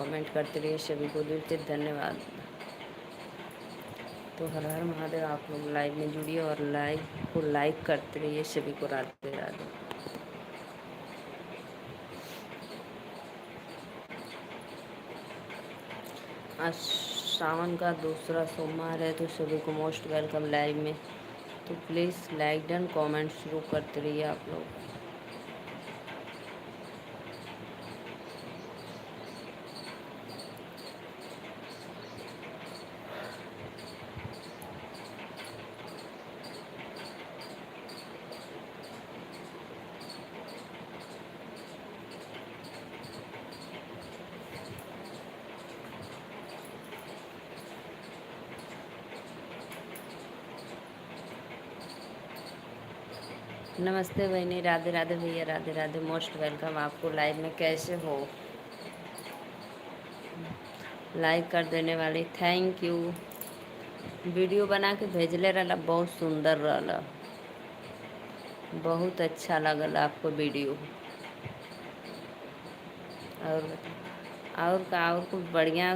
Comment करते रहिए, सभी को दिल से धन्यवाद। तो हर हर महादेव। आप लोग लाइव में जुड़िए और लाइव को लाइक करते रहिए, सभी को राधे राधे। आज सावन का दूसरा सोमवार है, तो सभी को मोस्ट वेलकम लाइव में। तो प्लीज़ लाइक एंड कमेंट शुरू करते रहिए आप लोग। नमस्ते बहनी, राधे राधे भैया, राधे राधे, मोस्ट वेलकम आपको लाइव में। कैसे हो? लाइक कर देने वाली थैंक यू। वीडियो बना के भेजले रहा, बहुत सुंदर रहा, बहुत अच्छा लगल आपको वीडियो। और और का और कुछ बढ़िया,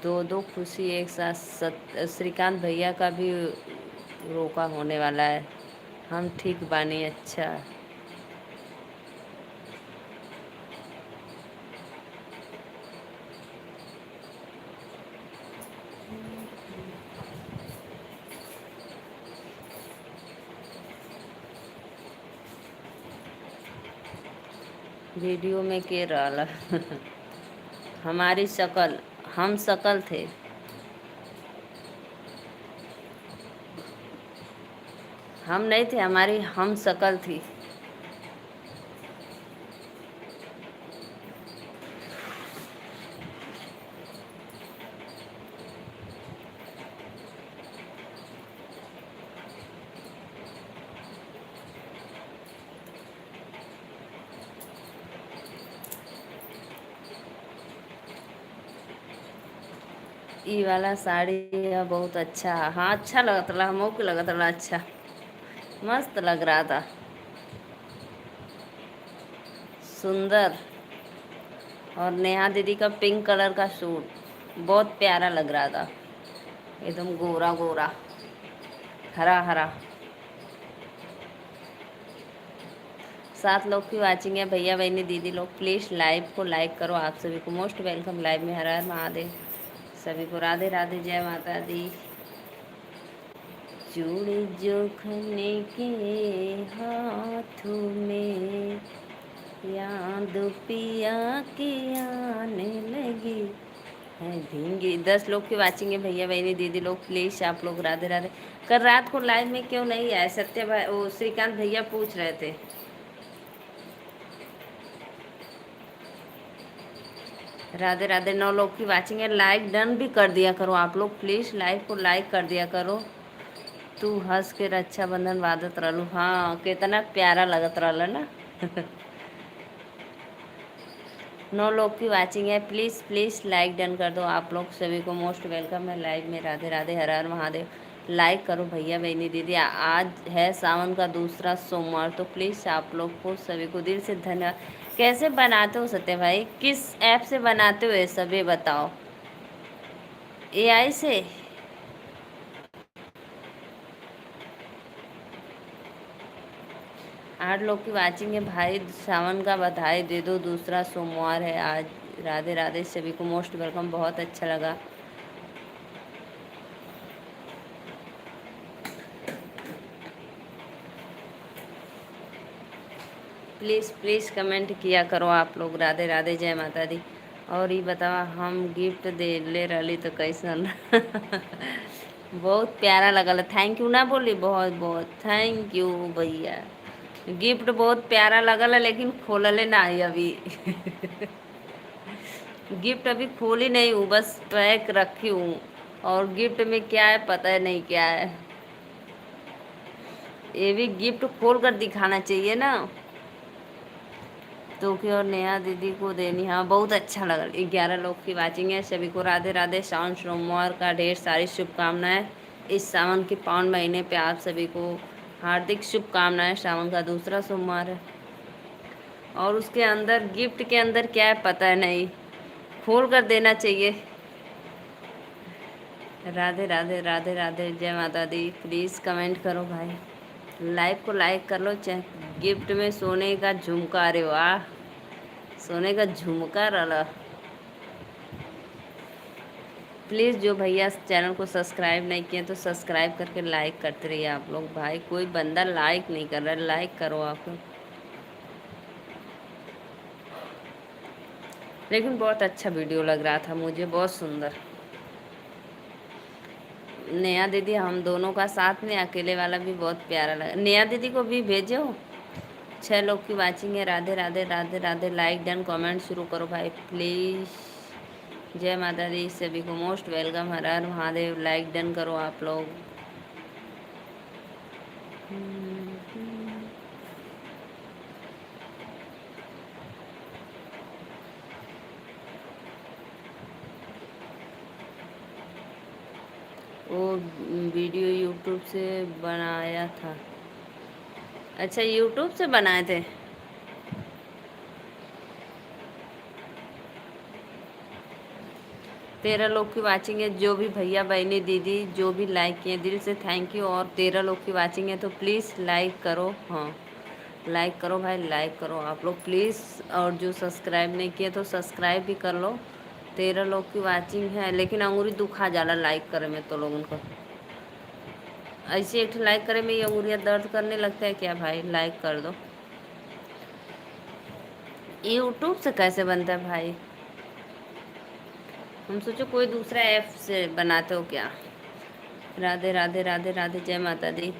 दो दो खुशी एक साथ। श्रीकांत भैया का भी रोका होने वाला है। हम ठीक बानी। अच्छा, वीडियो में के रहा हमारी शकल, हम शकल थे। हम नहीं थे, हमारी हम शकल थी। ई वाला साड़ी है बहुत अच्छा। हाँ, अच्छा लगत रहा, हमको के लगत रहा अच्छा, मस्त लग रहा था, सुंदर। और नेहा दीदी का पिंक कलर का सूट बहुत प्यारा लग रहा था, एकदम गोरा गोरा, हरा हरा। 7 लोग की वाचिंग है, भैया बहनी दीदी लोग प्लीज़ लाइव को लाइक करो। आप सभी को मोस्ट वेलकम लाइव में। हर हर महादेव, सभी को राधे राधे, जय माता दी। चूड़ी जोखने के हाथों में याद पिया की आने लगी है धींगी। 10 लोग की वाचिंग है, भैया बहनी दीदी लोग प्लीज़ आप लोग राधे राधे। कल रात को लाइव में क्यों नहीं आए? सत्य भाई, वो श्रीकांत भैया पूछ रहे थे। राधे राधे। 9 लोग की वाचिंग है, लाइक डन भी कर दिया करो आप लोग प्लीज़, लाइव को लाइक कर दिया करो। तू हंस के रक्षाबंधन बाधत रहलू। हाँ, कितना प्यारा लगत रहल ना 9 लोग की वाचिंग है, प्लीज़ प्लीज़ लाइक डन कर दो आप लोग। सभी को मोस्ट वेलकम है लाइव में। राधे राधे, हर हर महादेव। लाइक करो भैया बहनी दीदी। आज है सावन का दूसरा सोमवार, तो प्लीज़ आप लोग को सभी को दिल से धन्यवाद। कैसे बनाते हो सत्य भाई? किस ऐप से बनाते हो ये सब, ये बताओ। एआई से? 8 लोग की वाचिंग है भाई, सावन का बधाई दे दो, दूसरा सोमवार है आज। राधे राधे, सभी को मोस्ट वेलकम, बहुत अच्छा लगा। प्लीज़ प्लीज़ कमेंट किया करो आप लोग। राधे राधे, जय माता दी। और ये बतावा, हम गिफ्ट दे ले रही तो कैसन बहुत प्यारा लगल। थैंक यू ना बोली, बहुत बहुत थैंक यू भैया। गिफ्ट बहुत प्यारा लगल है, लेकिन खोलले ना है अभी गिफ्ट अभी खोली नहीं हूँ, बस पैक रखी हूँ। और गिफ्ट में क्या है पता है नहीं क्या है। ये भी गिफ्ट खोल कर दिखाना चाहिए ना। तो की और नेहा दीदी को देनी। हाँ, बहुत अच्छा लगा। 11 लोग की वाचिंग है, सभी को राधे राधे। सावन सोमवार का ढेर सारी शुभकामनाएं। इस सावन के पावन महीने पे आप सभी को हार्दिक शुभकामनाएं। सावन का दूसरा सोमवार है और उसके अंदर गिफ्ट के अंदर क्या है पता है नहीं, खोल कर देना चाहिए। राधे राधे राधे राधे, जय माता दी। प्लीज़ कमेंट करो भाई, लाइव को लाइक कर लो। गिफ्ट में सोने का झुमका, अरे वाह, सोने का झुमका रहा। प्लीज़ जो भैया चैनल को सब्सक्राइब नहीं किए तो सब्सक्राइब करके लाइक करते रहिए आप लोग। भाई कोई बंदा लाइक नहीं कर रहा है, लाइक करो आप लोग। लेकिन बहुत अच्छा वीडियो लग रहा था मुझे, बहुत सुंदर। नेहा दीदी हम दोनों का साथ में अकेले वाला भी बहुत प्यारा लगा। नेहा दीदी को भी भेजो। 6 लोग की वाचिंग है। Radhe Radhe Radhe Radhe, like done comment शुरू करो भाई प्लीज़। जय माता दी, सभी को मोस्ट वेलकम। हर हर महादेव, लाइक डन करो आप लोग। वो वीडियो यूट्यूब से बनाया था। अच्छा, यूट्यूब से बनाए थे। 13 लोग की वाचिंग है। जो भी भैया बहनी दीदी जो भी लाइक किए दिल से थैंक यू। और 13 लोग की वाचिंग है तो प्लीज़ लाइक करो। हाँ लाइक करो भाई, लाइक करो आप लोग प्लीज़। और जो सब्सक्राइब नहीं किए तो सब्सक्राइब भी कर लो। 13 लोग की वाचिंग है, लेकिन अंगूरी दुखा जाला लाइक करे में तो लोगों को। ऐसे एक लाइक करे में ये अंगूरियाँ दर्द करने लगता है क्या भाई? लाइक कर दो। यूट्यूब से कैसे बनता है भाई? हम सोचो कोई दूसरा ऐप से बनाते हो क्या। राधे राधे राधे राधे, जय माता दी।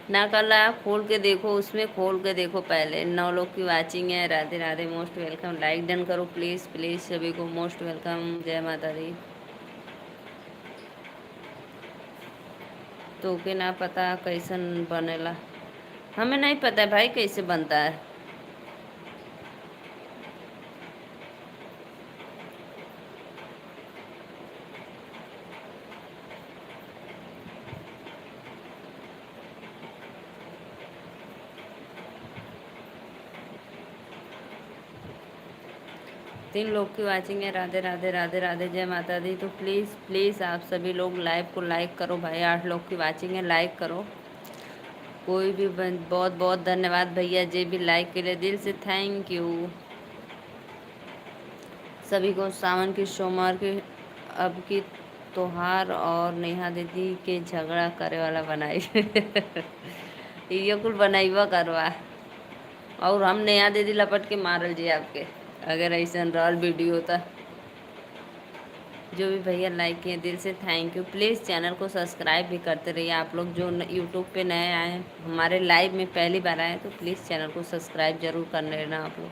ना कल आप खोल के देखो, उसमें खोल के देखो पहले। 9 लोग की वाचिंग है। Radhe Radhe, most welcome. Like done करो प्लीज़ प्लीज़, सभी को मोस्ट वेलकम। जय माता दी। तो के ना पता कैसन बनेला, हमें नहीं पता है भाई कैसे बनता है। 3 लोग की वाचिंग है। राधे राधे राधे राधे, जय माता दी। तो प्लीज़ प्लीज़ आप सभी लोग लाइव को लाइक करो भाई। 8 लोग की वाचिंग है, लाइक करो। कोई भी बहुत बहुत धन्यवाद भैया जी भी लाइक के लिए, दिल से थैंक यू सभी को। सावन की सोमवार की अब की त्योहार और नेहा दीदी के झगड़ा करे वाला बनाई। ये कुल बनाइबा करवा। और हम नेहा दीदी लपट के मारल जी आपके, अगर ऐसा रॉल वीडियो होता। जो भी भैया लाइक किए दिल से थैंक यू। प्लीज़ चैनल को सब्सक्राइब भी करते रहिए आप लोग। जो यूट्यूब पे नए आए हैं, हमारे लाइव में पहली बार आए हैं, तो प्लीज़ चैनल को सब्सक्राइब जरूर कर लेना आप लोग।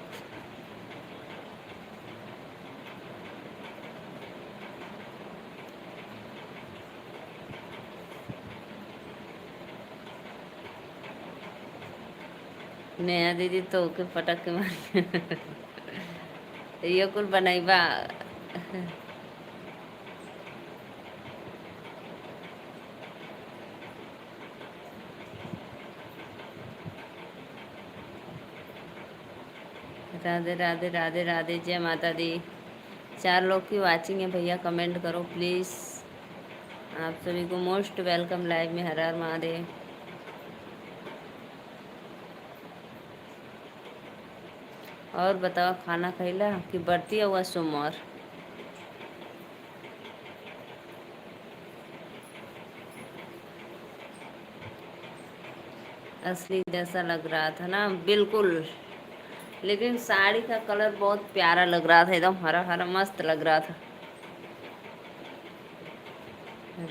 नया दीदी तो ओके पटक के मार। ये कुल बनाइबा। राधे राधे राधे राधे, जय माता दी। 4 लोग की वाचिंग है भैया, कमेंट करो प्लीज़। आप सभी को मोस्ट वेलकम लाइव में। हर हर महादेव। और बताओ खाना खैला कि बढ़ती हुआ सोमवार? असली जैसा लग रहा था ना, बिल्कुल। लेकिन साड़ी का कलर बहुत प्यारा लग रहा था, एकदम हरा हरा मस्त लग रहा था।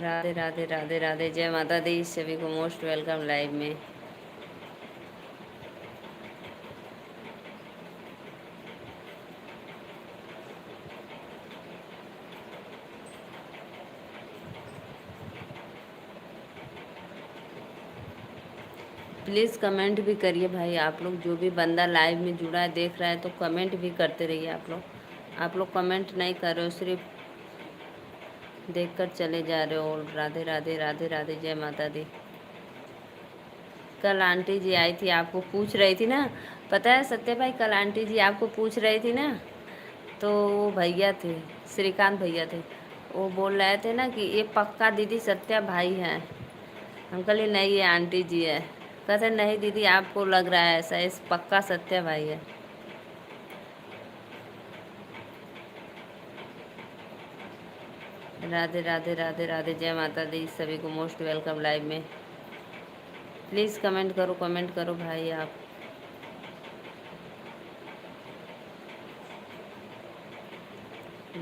राधे राधे राधे राधे, जय माता दी। सभी को मोस्ट वेलकम लाइव में। प्लीज़ कमेंट भी करिए भाई आप लोग। जो भी बंदा लाइव में जुड़ा है देख रहा है तो कमेंट भी करते रहिए आप लोग। आप लोग कमेंट नहीं कर रहे हो, सिर्फ देखकर चले जा रहे हो। राधे राधे राधे राधे, जय माता दी। कल आंटी जी आई थी, आपको पूछ रही थी ना, पता है सत्य भाई, कल आंटी जी आपको पूछ रही थी ना, तो वो भैया थे, श्रीकांत भैया थे, वो बोल रहे थे ना कि ये पक्का दीदी सत्या भाई हैं। हम कहले नहीं, ये आंटी जी है। कहते नहीं दीदी, आपको लग रहा है ऐसा, इस पक्का सत्या भाई है। राधे राधे राधे राधे, जय माता दी, सभी को मोस्ट वेलकम लाइव में। प्लीज़ कमेंट करो भाई आप।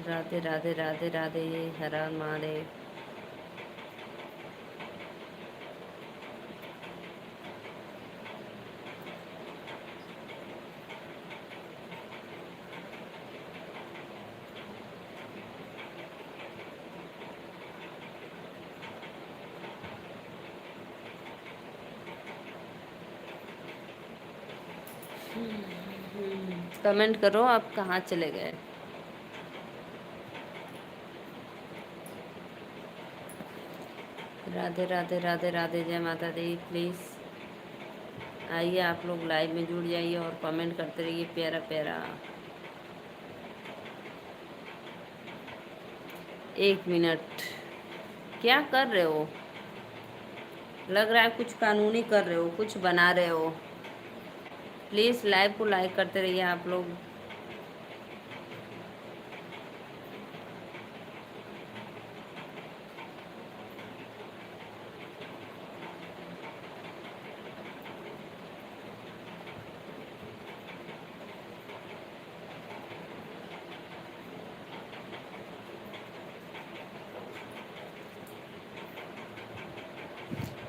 राधे राधे राधे राधे, हर हर महादेव। कमेंट करो, आप कहाँ चले गए। राधे राधे राधे राधे, जय माता दी। प्लीज़ आइए, आप लोग लाइव में जुड़ जाइए और कमेंट करते रहिए प्यारा प्यारा। 1 मिनट, क्या कर रहे हो? लग रहा है कुछ कानूनी कर रहे हो, कुछ बना रहे हो। प्लीज़ लाइव को लाइक करते रहिए आप लोग।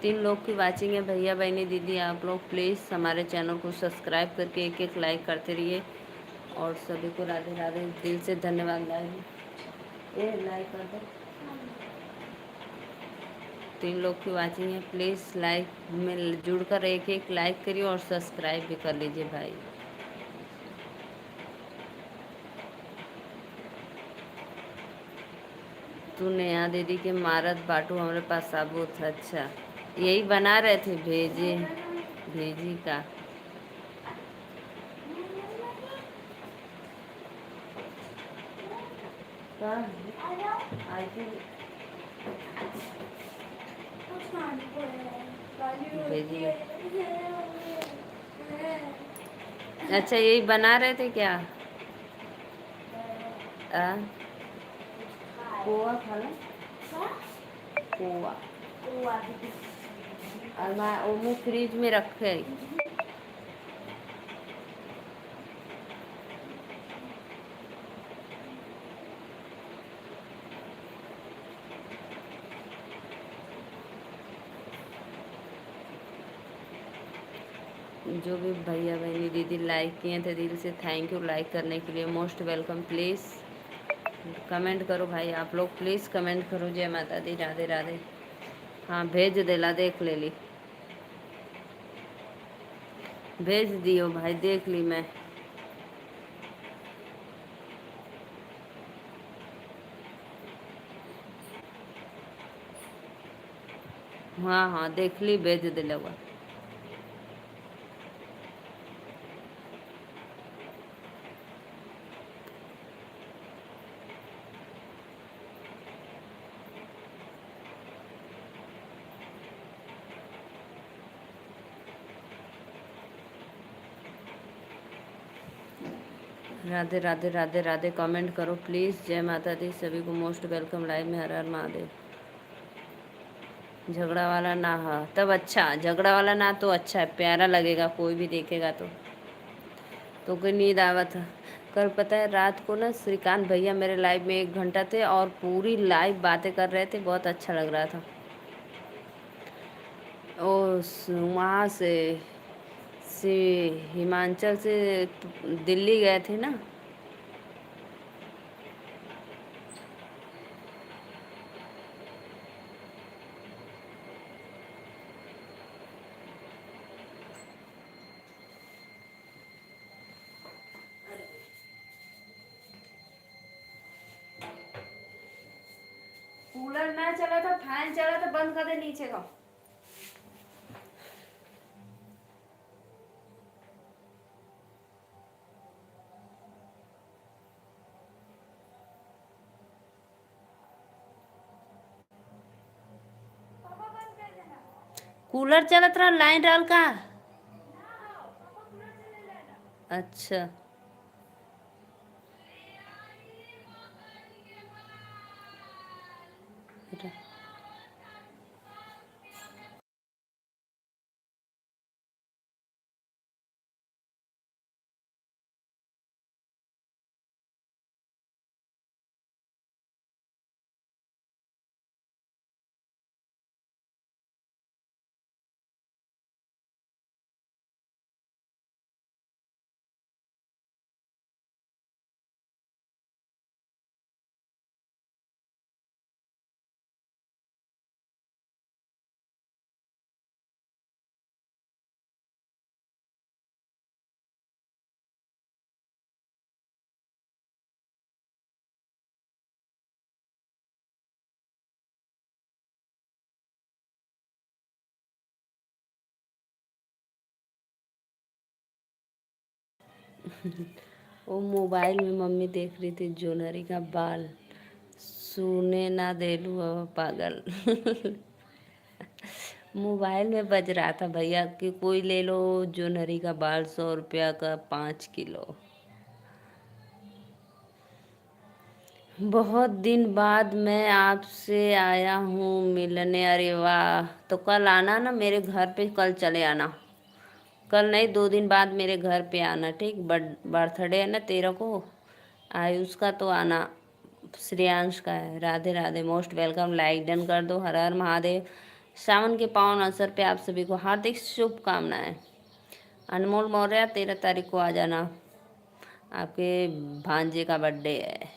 तीन लोग की वाचिंग है, भैया बहनी दीदी, आप लोग प्लीज़ हमारे चैनल को सब्सक्राइब करके एक एक लाइक करते रहिए। और सभी को राधे राधे, दिल से धन्यवाद। ये लाइक कर दो। 3 लोग की वाचिंग है, प्लीज़ लाइक में जुड़कर एक एक लाइक करिए और सब्सक्राइब भी कर लीजिए भाई। तू नेहा दीदी के मारत बाटू हमारे पास साबुत। अच्छा, यही बना रहे थे, भेजे भेजी का। आई थी, भेजी। अच्छा, यही बना रहे थे क्या? आ? पोहा खाना, पोहा और मैं फ्रिज में रखे। जो भी भैया बहनी दीदी लाइक किए थे, दिल से थैंक यू लाइक करने के लिए, मोस्ट वेलकम। प्लीज़ कमेंट करो भाई आप लोग, प्लीज़ कमेंट करो। जय माता दी, राधे राधे। हाँ भेज देला, देख ले ली, भेज दियो भाई, देख ली मैं। हाँ हाँ देख ली, भेज दिला हुआ। राधे राधे राधे राधे, कमेंट करो प्लीज़। जय माता दी, सभी को मोस्ट वेलकम लाइव में। हर हर महादेव। झगड़ा वाला ना, हाँ तब अच्छा, झगड़ा वाला ना तो अच्छा है, प्यारा लगेगा, कोई भी देखेगा तो कोई नींद आवा था। कल पता है रात को ना श्रीकांत भैया मेरे लाइव में 1 घंटा थे और पूरी लाइव बातें कर रहे थे, बहुत अच्छा लग रहा था। ओ वहाँ से हिमाचल से दिल्ली गए थे ना। ना चला था, फैन चला था, बंद कर दे नीचे का। कूलर चलत रहा, लाइन डाल का। अच्छा। वो मोबाइल में मम्मी देख रही थी जोनरी का बाल, सुने ना देलू अब पागल। मोबाइल में बज रहा था भैया कि कोई ले लो जोनरी का बाल, 100 रुपया का 5 किलो। बहुत दिन बाद मैं आपसे आया हूँ मिलने, अरे वाह। तो कल आना ना मेरे घर पे, कल चले आना। कल नहीं, 2 दिन बाद मेरे घर पे आना, ठीक। बर्थडे है ना 13 को आयुष का, तो आना। श्रेयांश का है। Radhe Radhe, most welcome. Like done कर दो। हर हर महादेव। सावन के पावन अवसर पे आप सभी को हार्दिक शुभकामनाएं। अनमोल मौर्य 13 तारीख को आ जाना, आपके भांजे का बर्थडे है।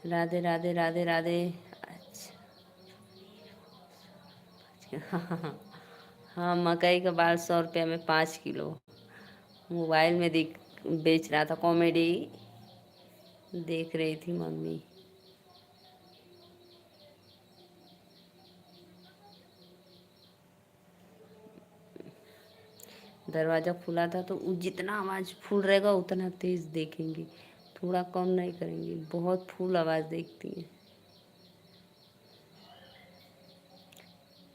राधे राधे राधे राधे। अच्छा। हाँ, मकई का बाल 100 रुपया में 5 किलो। मोबाइल में दिख बेच रहा था, कॉमेडी देख रही थी मम्मी। दरवाज़ा खुला था तो जितना आवाज़ फुल रहेगा उतना तेज़ देखेंगी, थोड़ा कम नहीं करेंगी। बहुत फुल आवाज़ देखती हैं।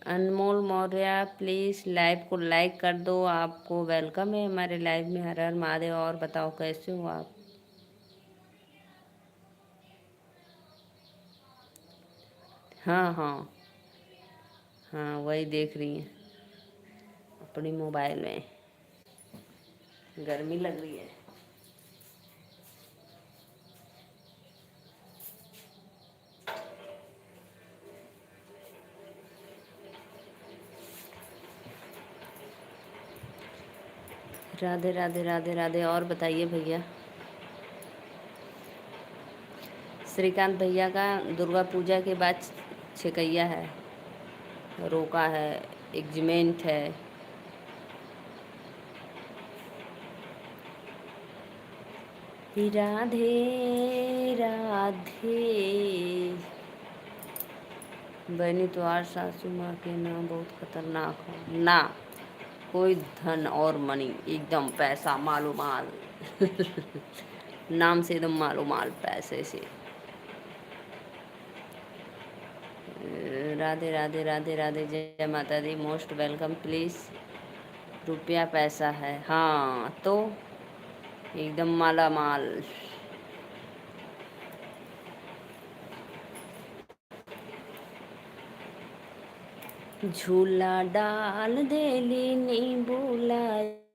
अनमोल मौर्य प्लीज़ लाइव को लाइक कर दो। आपको वेलकम है हमारे लाइव में। हर हर महादेव। और बताओ कैसे हो आप? हाँ हाँ हाँ, वही देख रही हैं अपनी मोबाइल में। गर्मी लग रही है। राधे राधे राधे राधे। और बताइए भैया। श्रीकांत भैया का दुर्गा पूजा के बाद छिकैया है, रोका है, एग्जीमेंट है। राधे राधे। बहनी तो आज सासू माँ के नाम बहुत खतरनाक हो ना। कोई धन और मनी, एकदम पैसा मालो माल। नाम से एकदम मालो माल पैसे से। राधे राधे राधे राधे। जय माता दी। Most welcome please. रुपया पैसा है, हाँ तो एकदम माला माल। झूला डाल देली नींबू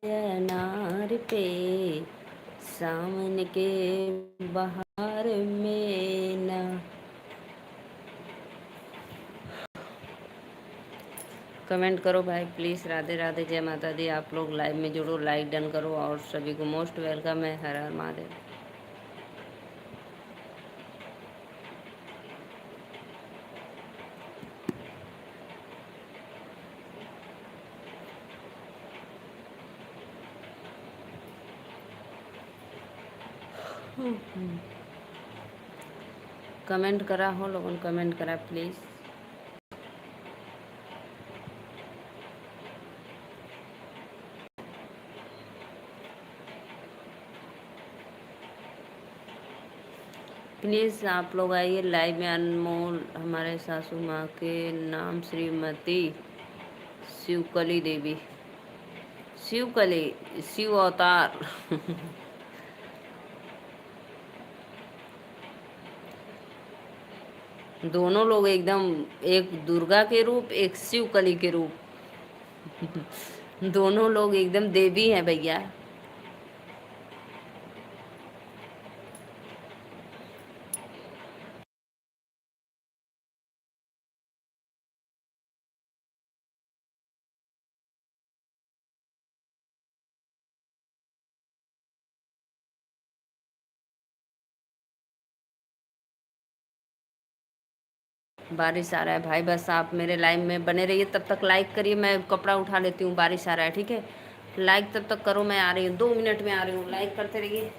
अनार पे, सावन के बहार में ना। कमेंट करो भाई प्लीज़। राधे राधे, जय माता दी। आप लोग लाइव में जुड़ो, लाइक डन करो। और सभी को मोस्ट वेलकम है। हर हर महादेव। कमेंट करा हो लोगों, कमेंट करा प्लीज़। प्लीज़ आप लोग आइए लाइव में। अनमोल हमारे सासू माँ के नाम श्रीमती शिवकली देवी, शिवकली, शिव अवतार। दोनों लोग एकदम, एक दुर्गा के रूप, एक शिवकली के रूप। दोनों लोग एकदम देवी हैं भैया। बारिश आ रहा है भाई, बस आप मेरे लाइव में बने रहिए। तब तक लाइक करिए, मैं कपड़ा उठा लेती हूँ, बारिश आ रहा है, ठीक है। लाइक तब तक करो, मैं आ रही हूँ, 2 मिनट में आ रही हूँ, लाइक करते रहिए।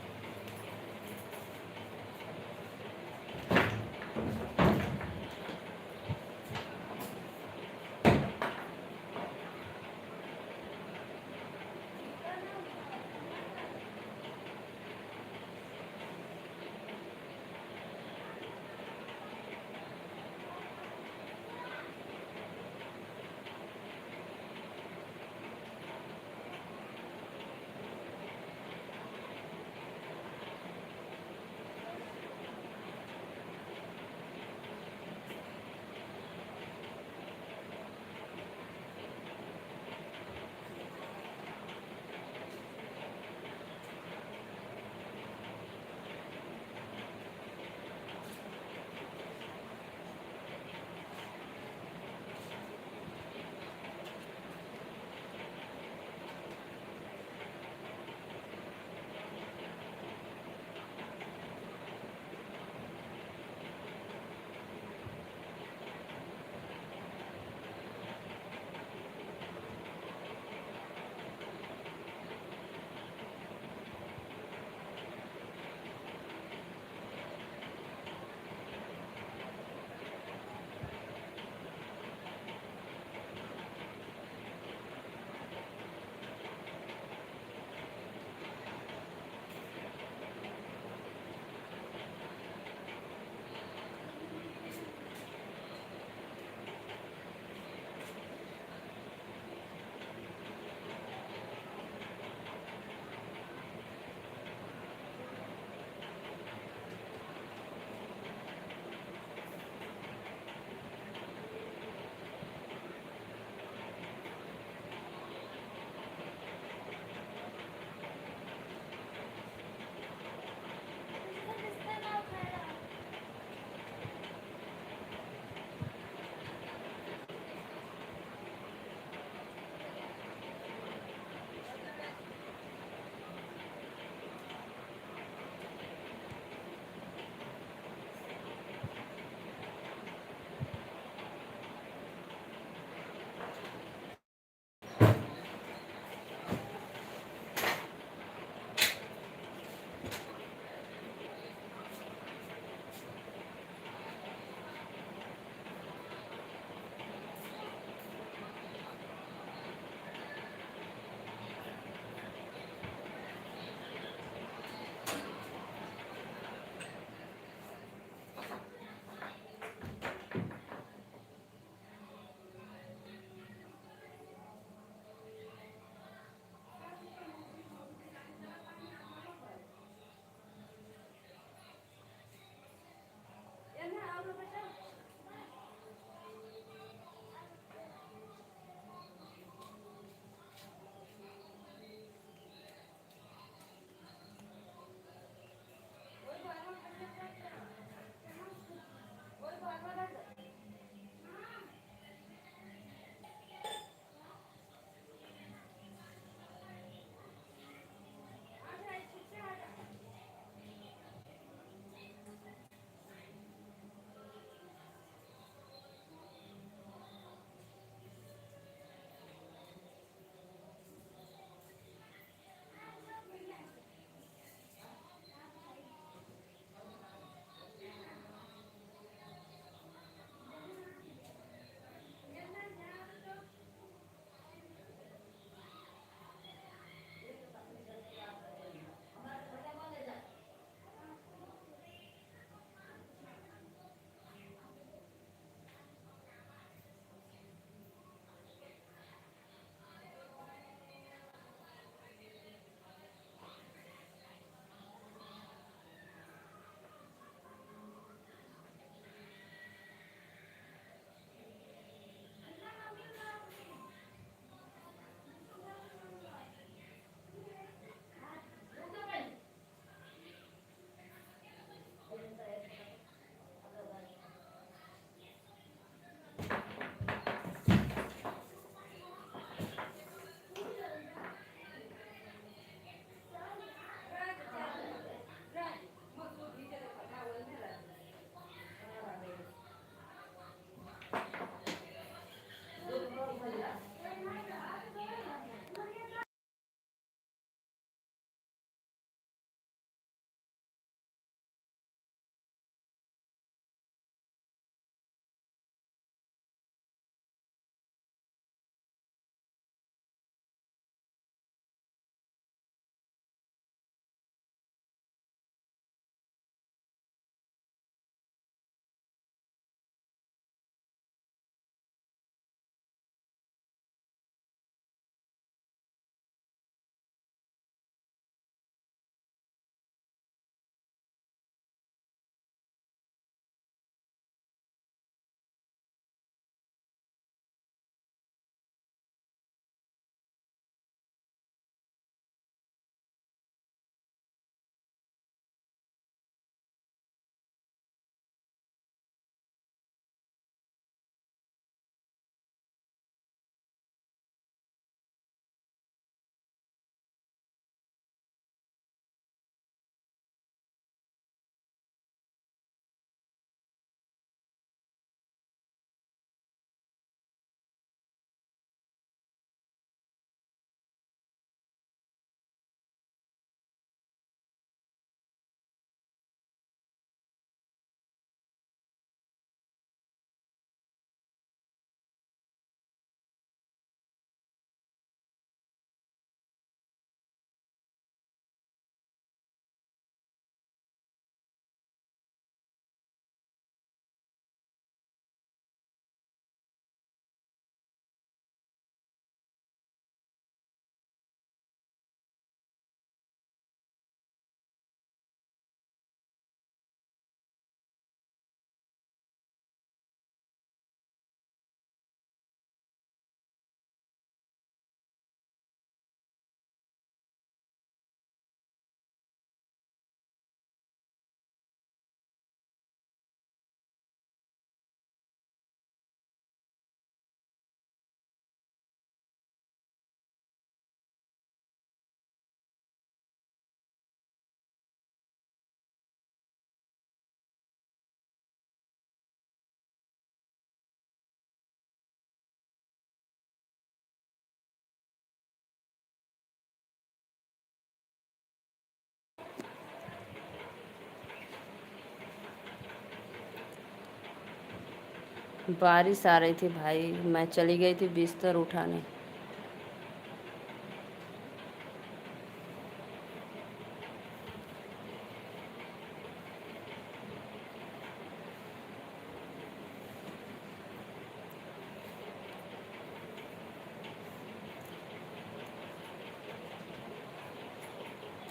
बारिश आ रही थी भाई, मैं चली गई थी बिस्तर उठाने।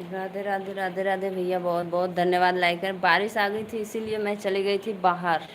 राधे राधे राधे राधे भैया, बहुत बहुत धन्यवाद लाइक कर। बारिश आ गई थी इसीलिए मैं चली गई थी बाहर।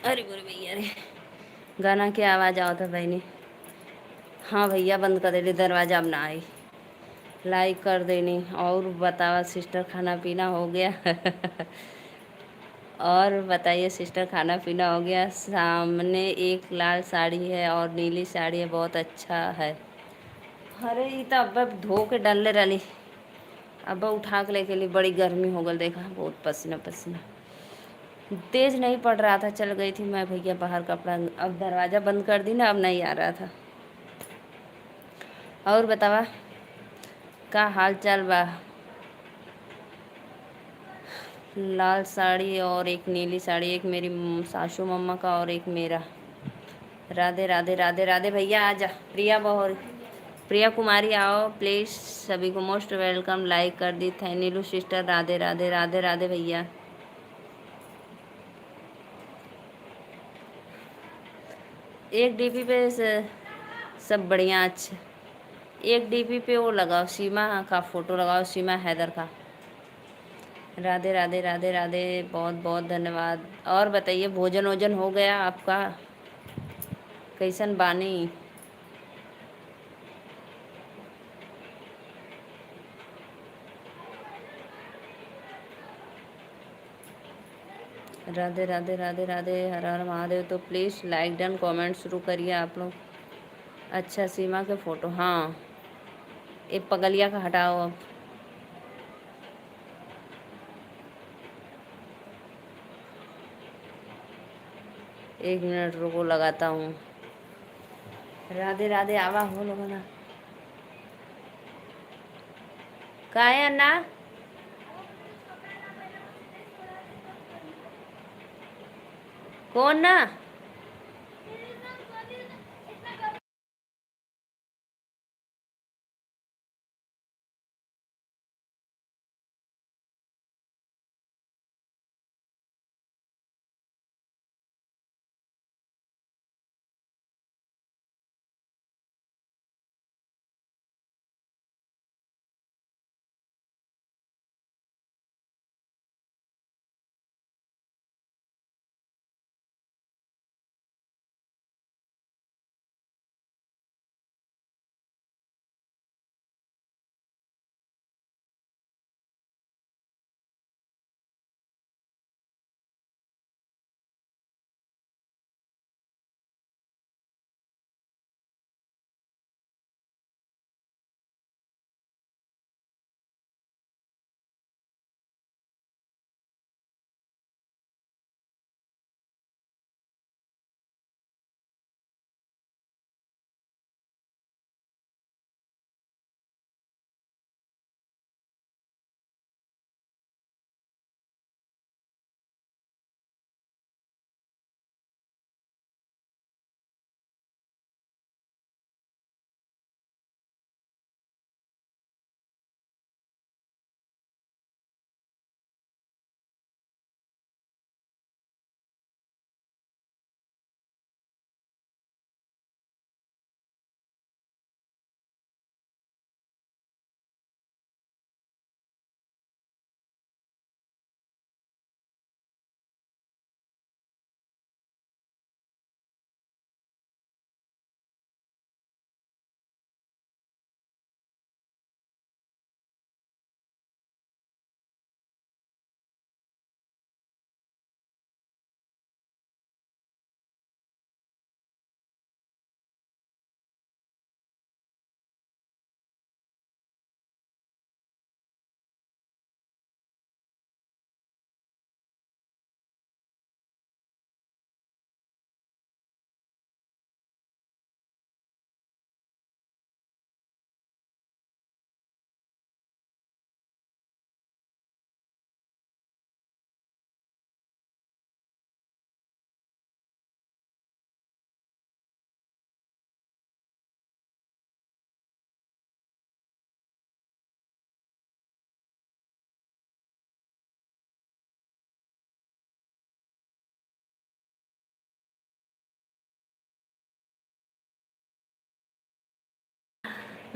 अरे बोरे भैया रे, गाना की आवाज़ आओ था बहनी। हाँ भैया, बंद कर दे दरवाज़ा, अब ना आई। लाइक कर देनी। और बतावा सिस्टर, खाना पीना हो गया? और बताइए सिस्टर, खाना पीना हो गया? सामने एक लाल साड़ी है और नीली साड़ी है, बहुत अच्छा है। अरे ये तो अब धो के डालने रही, अब उठा के लेके लिए। बड़ी गर्मी हो गल, देखा बहुत पसीना पसीना। तेज नहीं पड़ रहा था, चल गई थी मैं भैया बाहर कपड़ा। अब दरवाज़ा बंद कर दी ना, अब नहीं आ रहा था। और बतावा का हाल चाल बा? लाल साड़ी और एक नीली साड़ी, एक मेरी सासू मम्मा का और एक मेरा। राधे राधे राधे राधे भैया, आजा। प्रिया बहोर, प्रिया कुमारी आओ प्लीज़, सभी को मोस्ट वेलकम। लाइक कर दी, थैंक नीलू सिस्टर। राधे राधे राधे राधे भैया। एक डीपी पे सब बढ़िया। अच्छा एक डीपी पे वो लगाओ, सीमा का फ़ोटो लगाओ, सीमा हैदर का। राधे राधे राधे राधे, बहुत बहुत धन्यवाद। और बताइए, भोजन वोजन हो गया आपका? कैसन बानी? राधे राधे राधे राधे, हर हर महादेव। तो प्लीज़ लाइक डन कमेंट शुरू करिए आप लोग। अच्छा, सीमा के फ़ोटो, हाँ, एक पगलिया का हटाओ अब। एक मिनट रुको, लगाता हूँ। राधे राधे, आवा हो लोग ना। का है अन्ना? कौन ना?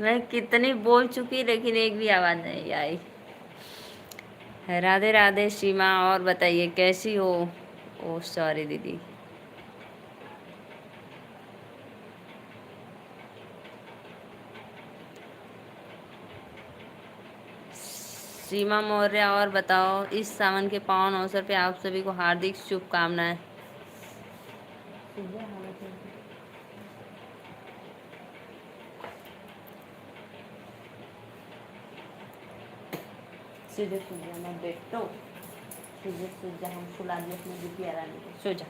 मैं कितनी बोल चुकी, लेकिन एक भी आवाज़ नहीं आई। राधे राधे सीमा, और बताइए कैसी हो? ओ सॉरी दीदी। सीमा मौर्य, और बताओ, इस सावन के पावन अवसर पे आप सभी को हार्दिक शुभकामनाएं। सीधे सो जा मैं बेटो, सीधे सो जा, हम सुला दिए अपने बिटिया रानी को, सो जा।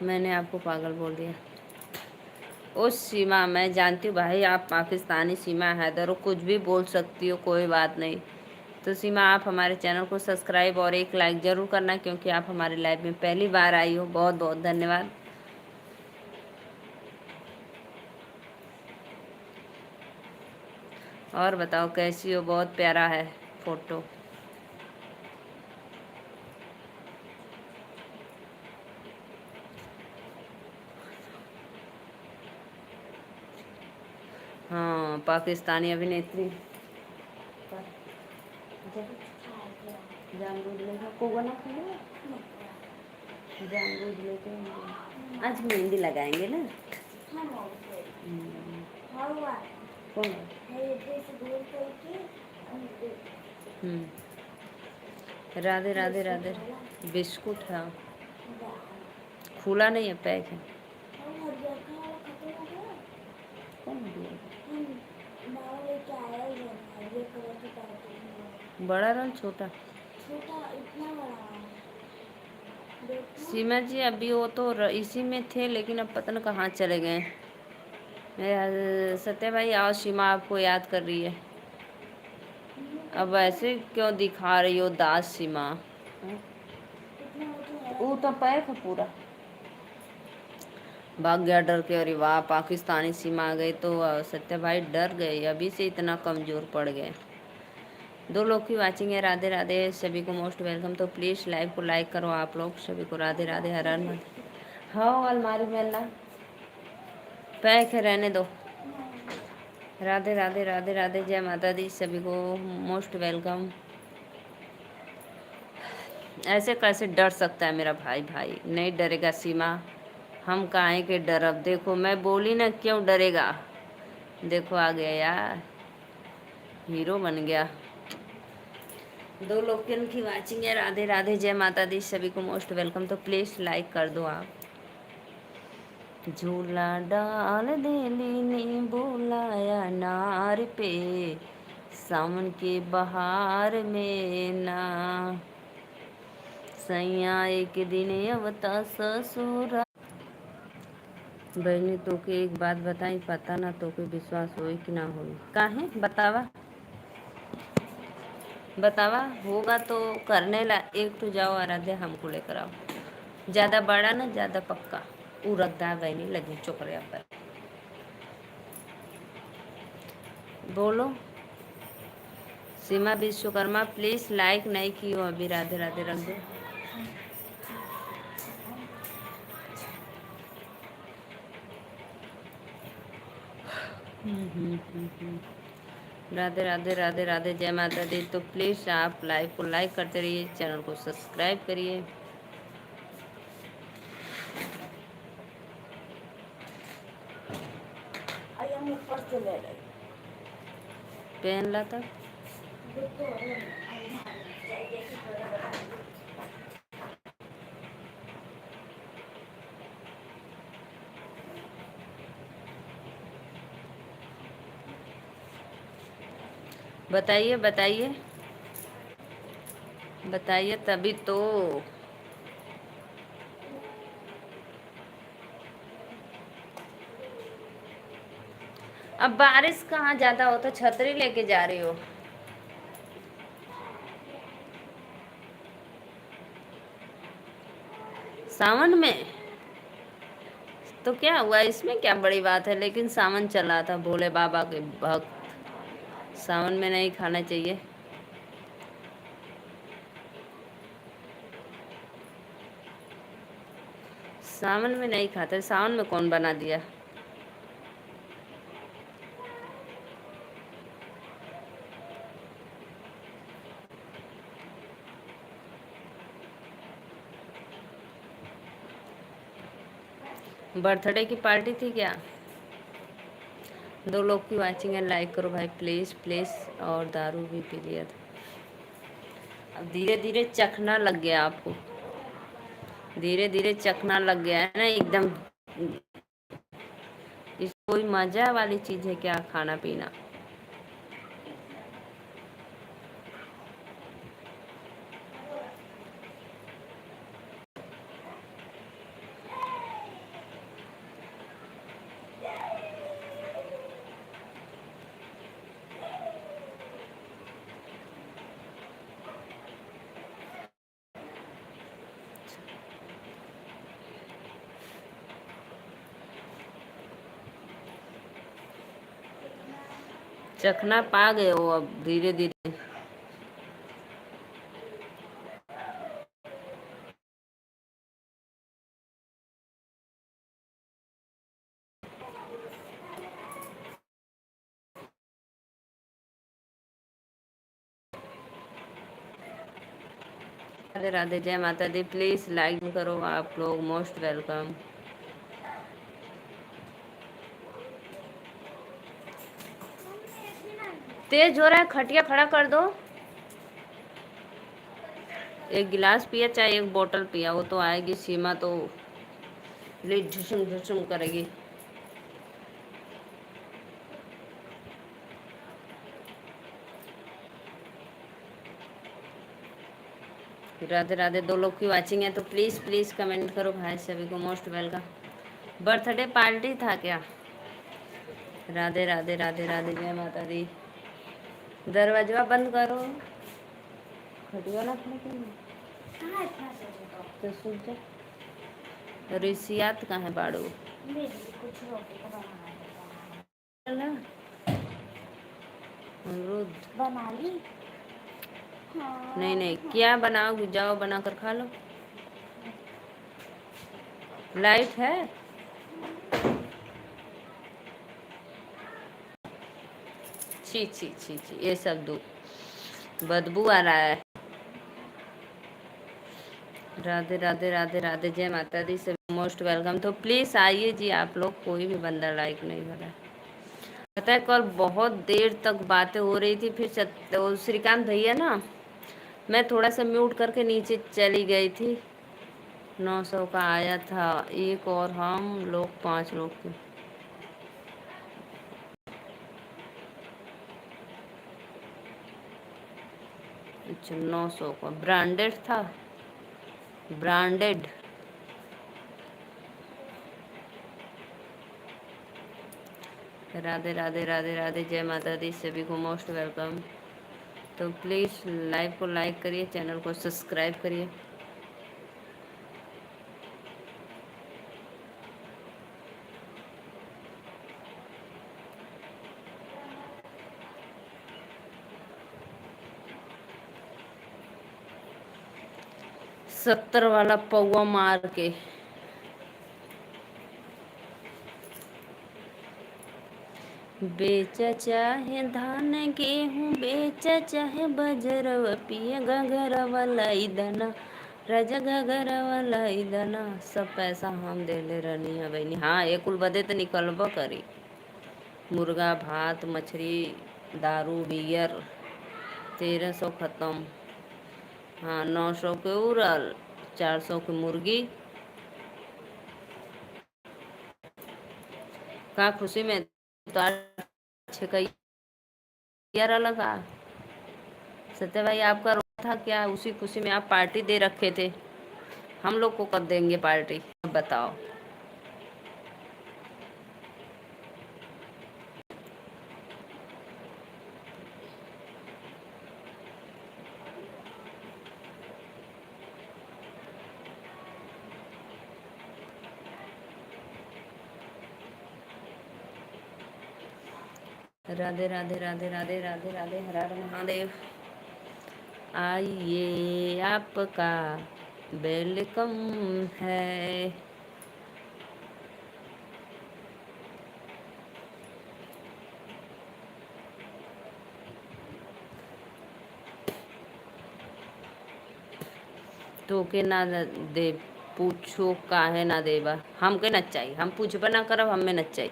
मैंने आपको पागल बोल दिया। ओ सीमा, मैं जानती हूँ भाई, आप पाकिस्तानी सीमा हैदर हो, कुछ भी बोल सकती हो, कोई बात नहीं। तो सीमा, आप हमारे चैनल को सब्सक्राइब और एक लाइक ज़रूर करना, क्योंकि आप हमारे लाइव में पहली बार आई हो। बहुत बहुत धन्यवाद। और बताओ कैसी हो? बहुत प्यारा है फ़ोटो। पाकिस्तानी अभिनेत्री जामरूद लेके को बना खाएगा? जामरूद लेके आज मेहंदी लगाएंगे ना। कौन? राधे राधे राधे। बिस्कुट है, खुला नहीं है, पैक है। कौन दिया? बड़ा रंग छोटा? सीमा जी अभी वो तो इसी में थे, लेकिन अब पता नहीं कहाँ चले गए। सत्या भाई आओ, सीमा आपको याद कर रही है। अब ऐसे क्यों दिखा रही हो दास सीमा? वो तो पैक है पूरा। भाग गया डर के। अरे वाह, पाकिस्तानी सीमा आ गई तो सत्या भाई डर गए, अभी से इतना कमज़ोर पड़ गए। 2 लोग की वाचिंग है। राधे राधे सभी को, मोस्ट वेलकम। तो प्लीज़ लाइव को लाइक करो आप लोग सभी को। राधे राधे। हर हर महादेव। हाँ अलमारी में अल्लाह पैक है, रहने दो। राधे राधे राधे राधे। जय माता दी सभी को, मोस्ट वेलकम। ऐसे कैसे डर सकता है मेरा भाई? भाई नहीं डरेगा सीमा, हम काहे के डर। अब देखो मैं बोली ना, क्यों डरेगा? देखो आ गया यार, हीरो बन गया। 2 लोग की वाचिंग है। राधे राधे। जय माता दी सभी को, मोस्ट वेलकम। तो प्लीज़ लाइक कर दो आप। झूला डाल देली ने बुलाया नार पे, सावन के बहार में ना। सैया एक दिन अवता ससुरा। बहनी तो के एक बात बताई, पता ना तो के विश्वास होई कि ना होई। काहे बतावा? बतावा होगा तो करने ला। एक तो जाओ आराध्या हमको लेकर आओ, ज़्यादा बड़ा ना ज़्यादा पक्का। वो रखदा बहनी लगी चुकरिया पर। बोलो सीमा विश्वकर्मा, प्लीज़ लाइक नहीं की हो अभी। राधे राधे रख दो। राधे राधे राधे राधे। जय माता दी। तो प्लीज़ आप लाइव को लाइक करते रहिए, चैनल को सब्सक्राइब करिए। पहन ला तक बताइए बताइए बताइए, तभी तो। अब बारिश कहाँ ज़्यादा हो तो छतरी लेके जा रही हो? सावन में तो क्या हुआ, इसमें क्या बड़ी बात है? लेकिन सावन चला था, भोले बाबा के भक्त। सावन में नहीं खाना चाहिए। सावन में नहीं खाते। सावन में कौन बना दिया? बर्थडे की पार्टी थी क्या? 2 लोग की वाचिंग है, लाइक करो भाई प्लीज़ प्लीज़। और दारू भी पी लिया था। अब धीरे धीरे चखना लग गया आपको, धीरे धीरे चखना लग गया है ना एकदम। इस कोई मजा वाली चीज़ है क्या खाना पीना? चखना पा गए हो अब धीरे धीरे। राधे, जय माता दी। प्लीज लाइक करो आप लोग, मोस्ट वेलकम। तेज हो रहा है, खटिया खड़ा कर दो। एक गिलास पिया चाहे एक बोतल पिया, वो तो आएगी सीमा तो झुसुम झुसुम करेगी। राधे राधे। 2 लोग की वाचिंग है तो प्लीज प्लीज कमेंट करो भाई, सभी को मोस्ट वेलकम। बर्थडे पार्टी था क्या? राधे राधे राधे राधे, जय माता दी। दरवाजा बंद करो, खटिया ना खड़ा करो तो सूझ जा। रिसियात कहाँ है बाड़ू? अमरूद बना ली? नहीं नहीं, क्या बनाओ? जाओ बना कर खा लो। लाइट है? छी छी छी छी, ये सब दो बदबू आ रहा है। राधे राधे राधे राधे, जय माता दी, सभी मोस्ट वेलकम। तो प्लीज आइए जी आप लोग, कोई भी बंदा लाइक नहीं हो रहा है। पता है कल बहुत देर तक बातें हो रही थी, फिर वो श्रीकांत भैया ना, मैं थोड़ा सा म्यूट करके नीचे चली गई थी। 900 का आया था, एक और हम लोग 5 लोग थे। अच्छा 900 का ब्रांडेड था, ब्रांडेड। राधे राधे राधे राधे, जय माता दी, सभी को मोस्ट वेलकम। तो प्लीज़ लाइव को लाइक करिए, चैनल को सब्सक्राइब करिए। सत्तर वाला पौवा मार के। बेच चाहे धान गेहूँ, बेच चाहे बजरवा, पिया घघरा वाला इदना, राजा घघरा वाला इदना, सब पैसा हम दे ले रनी है बहनी। हाँ एक कुल बदे तो निकलबो करी। मुर्गा भात मछली दारू बियर 1300 ख़त्म। हाँ 900 के उड़ल, 400 की मुर्गी। का खुशी में तो आज का यार लगा। सत्य भाई आपका रोना था क्या? उसी खुशी में आप पार्टी दे रखे थे। हम लोग को कब देंगे पार्टी, अब बताओ। राधे राधे राधे राधे राधे राधे, हर हर महादेव। आइए आपका वेलकम है। तो के ना दे, पूछो काहे ना देबा, हमके नचाई, हम पूछबा ना करब, हमें नचाई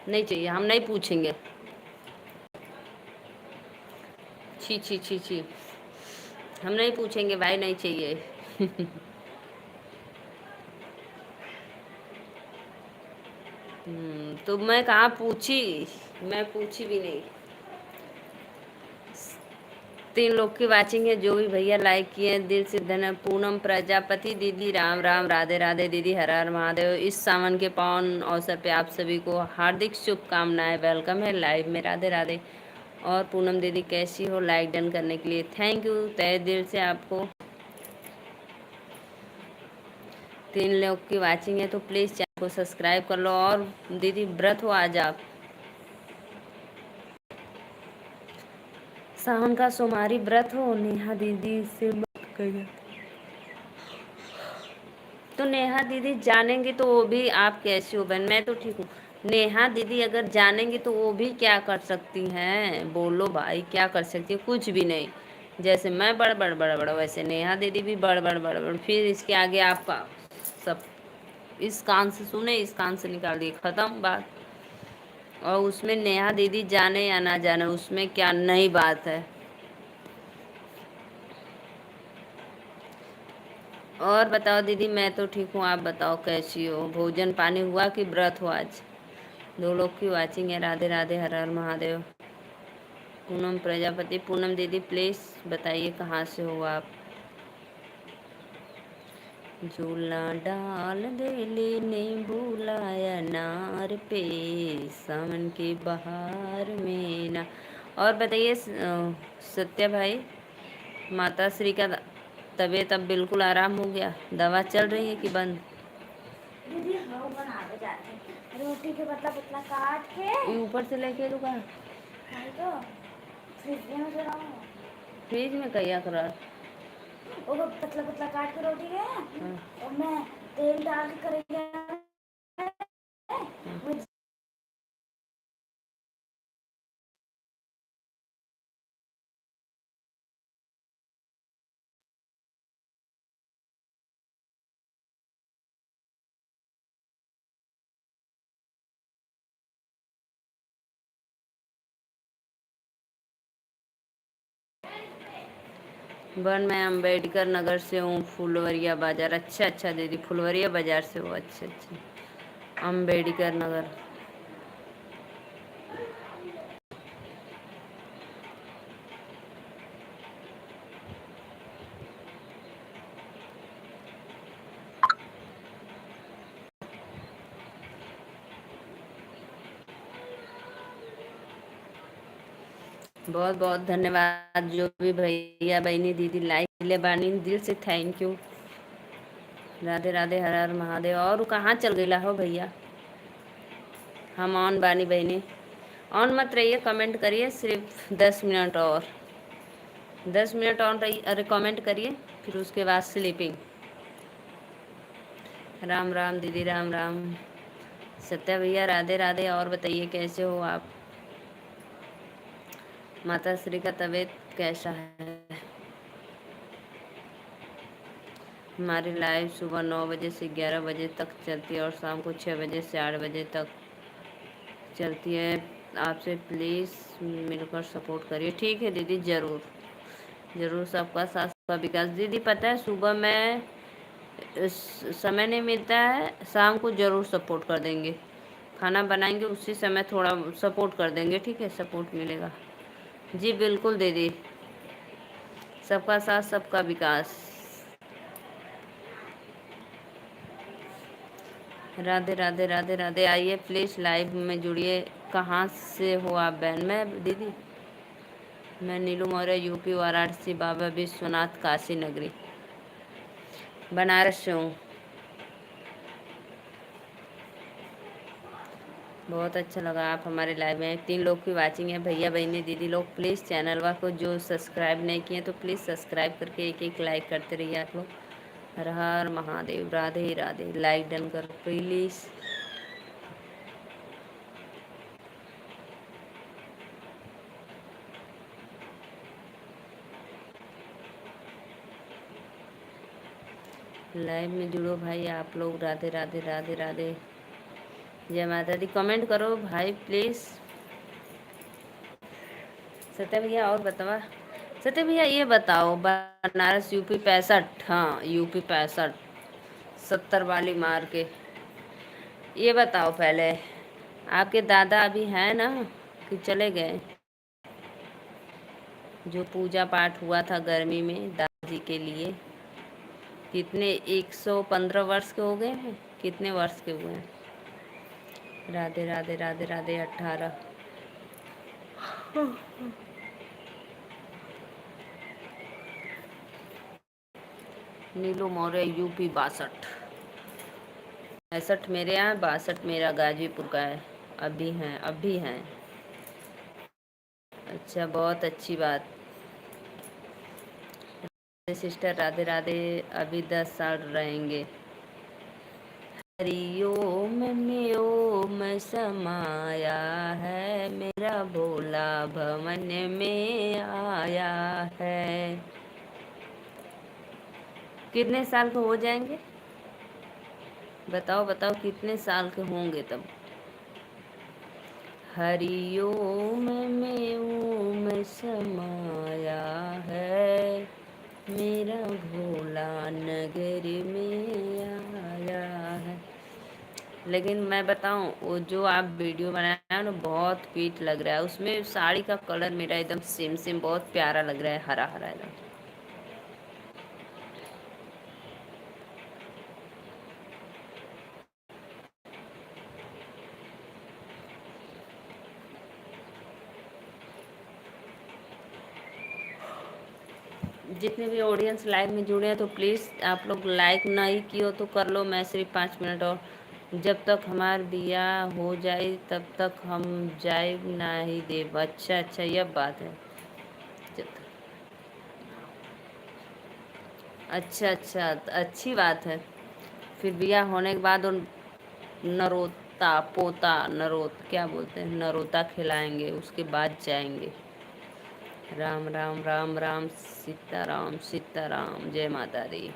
नहीं चाहिए, हम नहीं पूछेंगे। छी छी छी छी, हम नहीं पूछेंगे भाई, नहीं चाहिए। तो मैं कहाँ पूछी, मैं पूछी भी नहीं। 3 लोग की वाचिंग है, जो भी भैया लाइक किए हैं दिल से धन्यवाद। पूनम प्रजापति दीदी, राम राम, राधे राधे दीदी, हर हर महादेव। इस सावन के पावन अवसर पे आप सभी को हार्दिक शुभकामनाएं, वेलकम है लाइव में। राधे राधे। और पूनम दीदी कैसी हो? लाइक डन करने के लिए थैंक यू तहे दिल से आपको। 3 लोग की वाचिंग है तो प्लीज़ चैनल को सब्सक्राइब कर लो। और दीदी व्रत हो आज आप? सावन का सोमवारी व्रत हो? नेहा दीदी से मत करिए। तो नेहा दीदी जानेंगी तो वो भी आप कैसी हो बहन? मैं तो ठीक हूँ। नेहा दीदी अगर जानेंगी तो वो भी क्या कर सकती हैं, बोलो भाई, क्या कर सकती है? कुछ भी नहीं। जैसे मैं बड़ बड़ बड़ बड़, वैसे नेहा दीदी भी बड़ बड़ बड़ बड़, फिर इसके आगे आपका सब इस कान से सुने, इस कान से निकाल दिए, खत्म बात। और उसमें नेहा दीदी जाने या ना जाने, उसमें क्या नई बात है? और बताओ दीदी, मैं तो ठीक हूँ, आप बताओ कैसी हो? भोजन पानी हुआ कि व्रत हो आज? दो लोग की वाचिंग है। राधे राधे, हर हर महादेव। पूनम प्रजापति, पूनम दीदी प्लीज बताइए कहाँ से हो आप? झूला डाल दे लेने बुलाया नार पे, सावन के बहार में ना। और बताइए सत्या भाई, माता श्री का तबीयत अब बिल्कुल आराम हो गया? दवा चल रही है कि बंद? दीदी हाँ बनाते जाते हैं रोटी के पतला पतला काट के, ये ऊपर से लेके रुका तो फ्रिज में जरा, फ्रिज में कहिया करा वो पतला पतला काट के रोटी है। और मैं तेल डाल के करेंगे। वन, मैं अम्बेडकर नगर से हूँ, फुलवरिया बाजार। अच्छा अच्छा दीदी, फुलवरिया बाजार से हो? अच्छा अच्छा, अम्बेडकर नगर। बहुत बहुत धन्यवाद जो भी भैया बहनी दीदी लाइक ले बानी, दिल से थैंक यू। राधे राधे, हर हर महादेव। और कहाँ चल गई हो भैया? हम ऑन बानी बहनी, ऑन मत रहिए, कमेंट करिए सिर्फ 10 मिनट और, 10 मिनट ऑन रही, अरे कमेंट करिए, फिर उसके बाद स्लीपिंग। राम राम दीदी, राम राम। सत्या भैया राधे राधे। और बताइए कैसे हो आप? माता श्री का तबीयत कैसा है? हमारी लाइव सुबह 9 बजे से 11 बजे तक चलती है और शाम को 6 बजे से 8 बजे तक चलती है। आपसे प्लीज़ मिलकर सपोर्ट करिए। ठीक है दीदी, ज़रूर ज़रूर, सबका साथ सबका विकास। दीदी पता है सुबह में समय नहीं मिलता है, शाम को ज़रूर सपोर्ट कर देंगे, खाना बनाएंगे उसी समय थोड़ा सपोर्ट कर देंगे, ठीक है? सपोर्ट मिलेगा जी, बिल्कुल दीदी, सबका साथ सबका विकास। राधे राधे, राधे राधे। आइए प्लीज़ लाइव में जुड़िए। कहाँ से हो आप बहन? मैं दीदी, मैं नीलू मौर्य, यूपी वाराणसी, बाबा विश्वनाथ, काशी नगरी, बनारस से हूँ। बहुत अच्छा लगा आप हमारे लाइव में। 3 लोग की वाचिंग है, भैया बहनी दीदी लोग प्लीज़ चैनल वा को जो सब्सक्राइब नहीं किए तो प्लीज़ सब्सक्राइब करके एक एक लाइक करते रहिए आप लोग। हर हर महादेव, राधे राधे। लाइक डन कर प्लीज़। लाइव में जुड़ो भाई आप लोग। राधे राधे, राधे राधे, जय माता दी। कमेंट करो भाई प्लीज़। सत्य भैया और बतावा, सत्य भैया ये बताओ, बनारस यूपी 65, हाँ यूपी 65, 70 वाली मार के, ये बताओ पहले, आपके दादा अभी हैं ना कि चले गए? जो पूजा पाठ हुआ था गर्मी में दादाजी के लिए, कितने 115 वर्ष के हो गए हैं? कितने वर्ष के हुए हैं? राधे राधे, राधे राधे। 18। नीलू मौर्य, यूपी 62। 65 मेरे यहाँ, 62 मेरा गाजीपुर का है। अभी हैं, अभी हैं। अच्छा, बहुत अच्छी बात। सिस्टर राधे राधे। अभी 10 साल रहेंगे। हरिओम में ओम समाया है, मेरा भोला भवन में आया है। कितने साल के हो जाएंगे? बताओ बताओ कितने साल के होंगे तब? हरिओम में ओम समाया है, मेरा भोला नगर में आया है। लेकिन मैं बताऊं, वो जो आप वीडियो बनाया है ना, बहुत क्यूट लग रहा है। उसमें साड़ी का कलर मेरा एकदम सेम सेम बहुत प्यारा लग रहा है, हरा हरा एकदम। जितने भी ऑडियंस लाइव में जुड़े हैं तो प्लीज़ आप लोग लाइक नहीं किए हो तो कर लो। मैं सिर्फ 5 मिनट और, जब तक हमार बिया हो जाए तब तक हम जाए नहीं देव। अच्छा अच्छा, यह बात है। अच्छा अच्छा, तो अच्छी बात है। फिर बिया होने के बाद उन नरोता पोता नरोत क्या बोलते हैं, नरोता खिलाएंगे, उसके बाद जाएंगे। राम राम राम राम, सीताराम सीताराम, जय माता दी।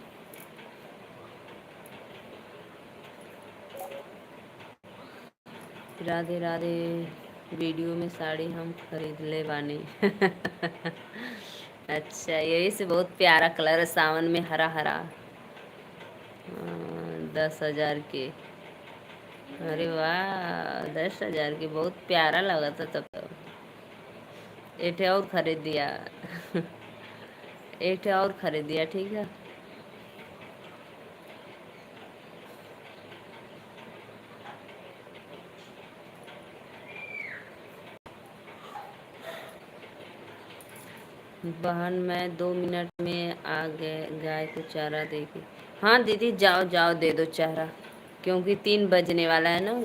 राधे राधे। वीडियो में साड़ी हम खरीद ले बानी। अच्छा, यही से बहुत प्यारा कलर है सावन में, हरा हरा। 10,000 के? अरे वाह, 10,000 के बहुत प्यारा लगा था तब तो। एक ठे और खरीद दिया। एक ठे और खरीद दिया, ठीक है। बहन मैं 2 मिनट में आ गए, गाय को चारा देगी। हाँ दीदी, जाओ जाओ दे दो चारा, क्योंकि 3 बजने वाला है ना।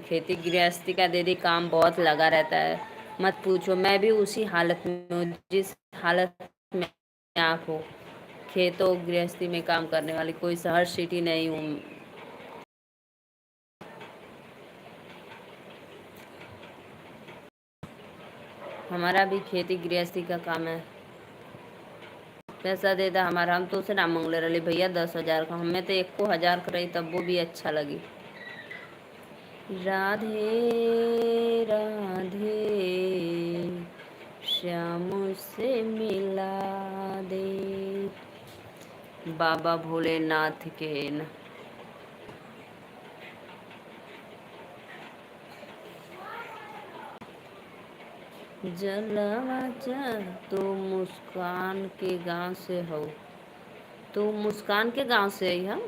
खेती गृहस्थी का दीदी काम बहुत लगा रहता है, मत पूछो। मैं भी उसी हालत में हूँ जिस हालत में आप हो। खेतों गृहस्थी में काम करने वाली, कोई शहर सिटी नहीं हूँ। हमारा भी खेती गृहस्थी का काम है। पैसा दे दा हमारा, हम तो उसे ना मांगले रहे भैया 10,000 का। हमें तो 1,000 का रही तब वो भी अच्छा लगी। राधे राधे, श्याम से मिला दे, बाबा भोलेनाथ के न। जलवा चल, तू मुस्कान के गांव से हो? तू मुस्कान के गांव से आई हम?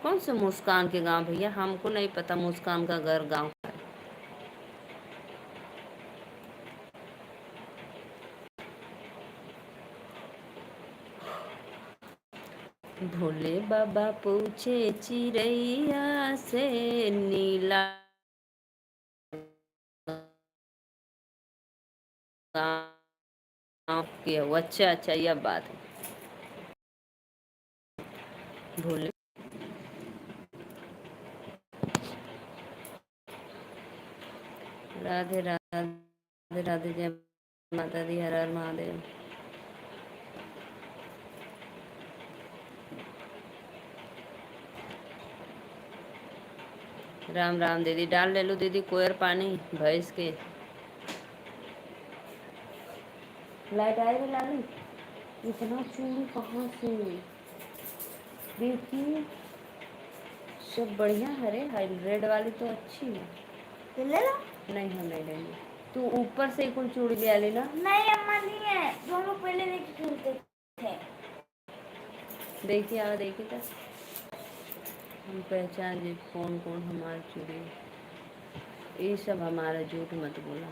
कौन से मुस्कान के गांव भैया? हमको नहीं पता मुस्कान का घर गांव। भोले बाबा पूछे चिड़ैया से, नीला गाँव के हो? अच्छा अच्छा, यह बात है। भोले राधे राधे राधे, जय माता दी, हर हर महादेव। राम राम दीदी, डाल ले लो दीदी कोयर पानी भैंस के। लाइट आई रे लाली, इतना चूड़ी कहाँ से? देखिए, सब बढ़िया है रे। रेड वाली तो अच्छी है। ले लो। नहीं, हम नहीं लेंगे। तू ऊपर से कुल चूड़ी ले लेना। नहीं अम्मा, नहीं है, जो हम लोग पहले लेके खेलते थे। देखिए, आ देखिए तो हम पहचान जी कौन कौन हमारे चूड़ी। ये सब हमारा झूठ मत बोला।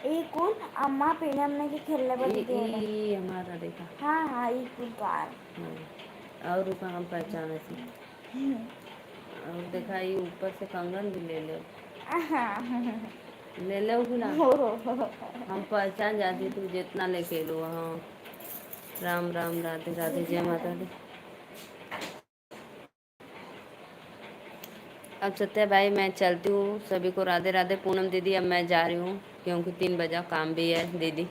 ये कौन अम्मा पहले हमने के खेलने वाली थी? ये हमारा देखा। हाँ हाँ, ये कौन कार। हाँ, और रुका हम पहचाने से। और देखा, ये ऊपर से कंगन भी ले लो। ले लो कि ना? हम पहचान जाती, तू जितना लेके लो। हाँ, राम राम, राधे राधे, जय माता दी। अब सत्या भाई मैं चलती हूँ, सभी को राधे राधे। पूनम दीदी अब मैं जा रही हूँ क्योंकि 3 बजा काम भी है दीदी।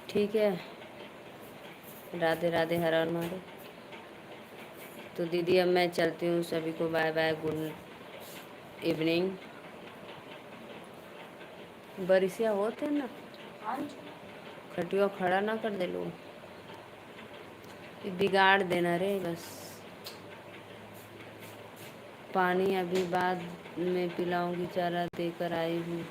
ठीक है, राधे राधे, हर हर महादेव। तो दीदी अब मैं चलती हूँ, सभी को बाय बाय, गुड इवनिंग। बरिसिया होते ना, खटिया खड़ा ना कर दे लोग, बिगाड़ देना रे बस। पानी अभी बाद में पिलाऊंगी, चारा देकर आई हूँ।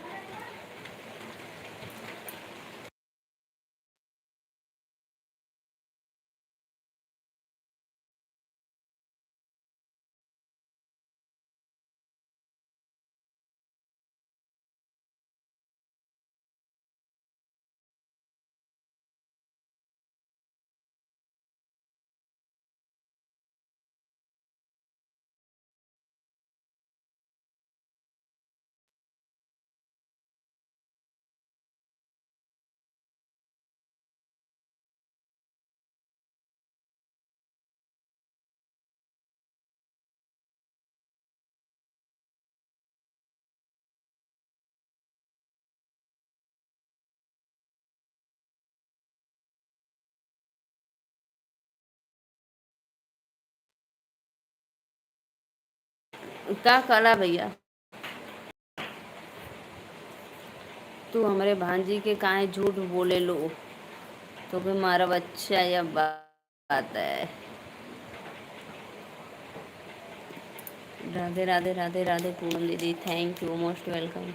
का कला भैया, तू हमारे भांजी के काहे झूठ बोले लो, तो भी मारा बच्चा, या बात है। राधे राधे राधे राधे पूनम दीदी, थैंक यू, मोस्ट वेलकम।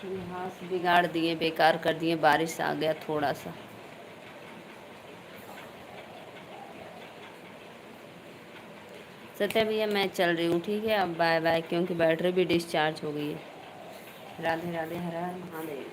घास बिगाड़ दिए, बेकार कर दिए, बारिश आ गया थोड़ा सा। सत्या भैया मैं चल रही हूँ, ठीक है, अब बाय बाय, क्योंकि बैटरी भी डिस्चार्ज हो गई है। राधे राधे, हर हर महादेव।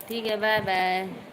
ठीक है, बाय बाय।